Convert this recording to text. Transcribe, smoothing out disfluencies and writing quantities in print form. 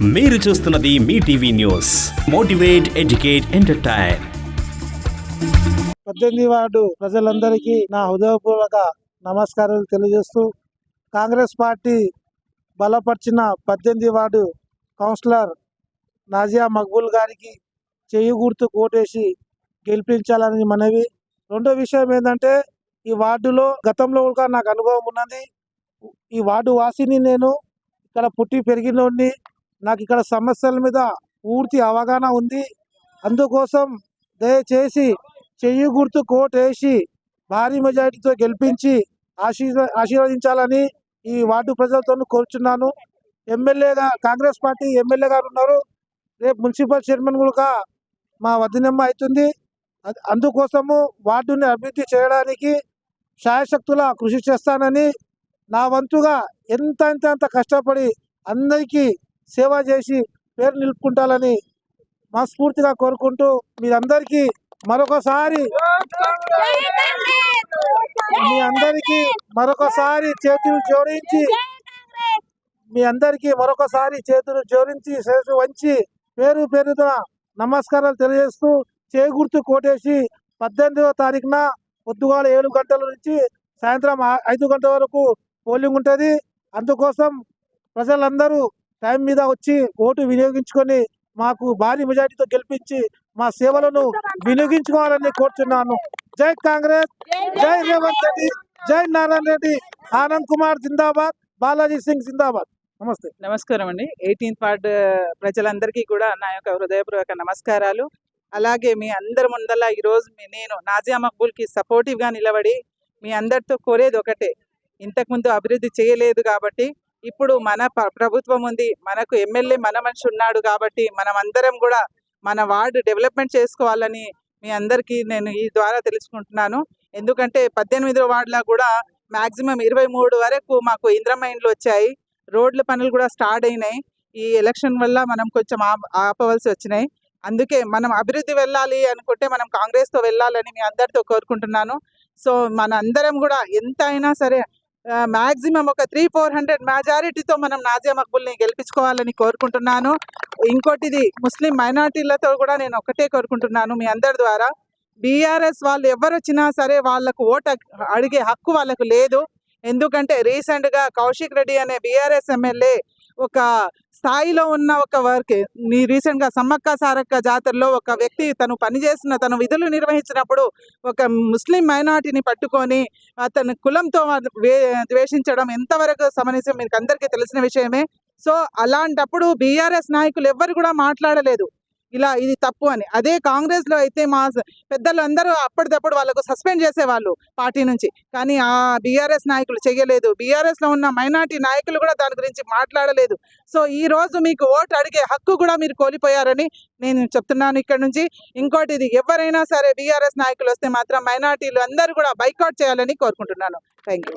మీరు చూస్తున్నది మీ TV news. Motivate, educate, entertain. 18 ward ప్రజలందరికీ నా హృదయపూర్వక నమస్కారాలు తెలియజేస్తూ, కాంగ్రెస్ పార్టీ బలపరిచిన 18 వార్డు కౌన్సిలర్ నాజియా మక్బూల్ గారికి చెయ్యి గుర్తు కోటేసి గెలిపించాలని మనవి. రెండో విషయం ఏంటంటే, ఈ వార్డులో గతంలో కూడా నాకు అనుభవం ఉన్నది. ఈ వార్డు వాసిని నేను, ఇక్కడ పుట్టి పెరిగినోడిని. నాకు ఇక్కడ సమస్యల మీద పూర్తి అవగాహన ఉంది. అందుకోసం దయచేసి చెయ్యి గుర్తు కోటేసి భారీ మెజారిటీతో గెలిపించి ఆశీర్వదించాలని ఈ వార్డు ప్రజలతో కోరుచున్నాను. ఎమ్మెల్యేగా కాంగ్రెస్ పార్టీ ఎమ్మెల్యే గారు ఉన్నారు. రేపు మున్సిపల్ చైర్మన్ కూడా మా వదినమ్మ అవుతుంది. అందుకోసము వార్డుని అభివృద్ధి చేయడానికి శాయశక్తులా కృషి చేస్తానని, నా వంతుగా ఎంత కష్టపడి అందరికీ సేవ చేసి పేరు నిలుపుకుంటాలని మనస్ఫూర్తిగా కోరుకుంటూ, మీరందరికీ మరొకసారి చేతులు జోడించి శిరస్సు వంచి పేరుతో నమస్కారాలు తెలియజేస్తూ, చేకూర్తు కోటేసి 18వ తారీఖున పొద్దుగాల 7 గంటల నుంచి సాయంత్రం 5 గంటల వరకు పోలింగ్ ఉంటుంది. అందుకోసం ప్రజలందరూ టైం మీద వచ్చి ఓటు వినియోగించుకొని మాకు భారీ మెజార్టీతో గెలిపించి మా సేవలను వినియోగించుకోవాలని కోరుతున్నాను. జై కాంగ్రెస్, జై రేవంత్ రెడ్డి, జై నారాయణ రెడ్డి, ఆనంద్ కుమార్ జిందాబాద్, బాలాజీ సింగ్ జిందాబాద్. నమస్తే. నమస్కారం అండి. 18th వార్డు ప్రజలందరికీ కూడా నా యొక్క హృదయపూర్వక నమస్కారాలు. అలాగే మీ అందరి ముందల ఈరోజు నేను నాజియా మక్బూల్కి సపోర్టివ్గా నిలబడి మీ అందరితో కోరేది ఒకటే, ఇంతకుముందు అభివృద్ధి చేయలేదు కాబట్టి ఇప్పుడు మన ప్రభుత్వం ఉంది, మనకు ఎమ్మెల్యే మన మనిషి ఉన్నాడు కాబట్టి మనం అందరం కూడా మన వార్డు డెవలప్మెంట్ చేసుకోవాలని మీ అందరికీ నేను ఈ ద్వారా తెలుసుకుంటున్నాను. ఎందుకంటే 18వ వార్డులో కూడా మ్యాక్సిమం 23 వరకు మాకు ఇంద్రమ్మ ఇండ్లు వచ్చాయి. రోడ్ల పనులు కూడా స్టార్ట్ అయినాయి. ఈ ఎలక్షన్ వల్ల మనం కొంచెం ఆపవలసి వచ్చినాయి. అందుకే మనం అభివృద్ధి వెళ్ళాలి అనుకుంటే మనం కాంగ్రెస్తో వెళ్ళాలని మీ అందరితో కోరుకుంటున్నాను. సో మన అందరం కూడా ఎంత అయినా సరే మ్యాక్సిమం ఒక 300-400 మెజారిటీతో మనం నాజియా మక్బూల్ని గెలిపించుకోవాలని కోరుకుంటున్నాను. ఇంకోటిది ముస్లిం మైనార్టీలతో కూడా నేను ఒకటే కోరుకుంటున్నాను మీ అందరి ద్వారా, బీఆర్ఎస్ వాళ్ళు ఎవరు వచ్చినా సరే వాళ్ళకు ఓటు అడిగే హక్కు వాళ్ళకు లేదు. ఎందుకంటే రీసెంట్గా కౌశిక్ రెడ్డి అనే బీఆర్ఎస్ ఎమ్మెల్యే ఒక స్థాయిలో ఉన్న ఒక వర్క్ రీసెంట్గా సమ్మక్క సారక్క జాతరలో ఒక వ్యక్తి తను విధులు నిర్వహించినప్పుడు ఒక ముస్లిం మైనార్టీని పట్టుకొని అతని కులంతో ద్వేషించడం ఎంతవరకు సమస్య మీకు అందరికీ తెలిసిన విషయమే. సో అలాంటప్పుడు బీఆర్ఎస్ నాయకులు ఎవ్వరు కూడా మాట్లాడలేదు ఇది తప్పు అని. అదే కాంగ్రెస్లో అయితే మా పెద్దలు అందరూ అప్పటిదప్పుడు వాళ్ళకు సస్పెండ్ చేసేవాళ్ళు పార్టీ నుంచి, కానీ ఆ బీఆర్ఎస్ నాయకులు చేయలేదు. బీఆర్ఎస్లో ఉన్న మైనార్టీ నాయకులు కూడా దాని గురించి మాట్లాడలేదు. సో ఈ రోజు మీకు ఓటు అడిగే హక్కు కూడా మీరు కోల్పోయారని నేను చెప్తున్నాను ఇక్కడ నుంచి. ఇంకోటి, ఇది ఎవరైనా సరే బీఆర్ఎస్ నాయకులు వస్తే మాత్రం మైనార్టీలు అందరూ కూడా బైకాట్ చేయాలని కోరుకుంటున్నాను. Thank you.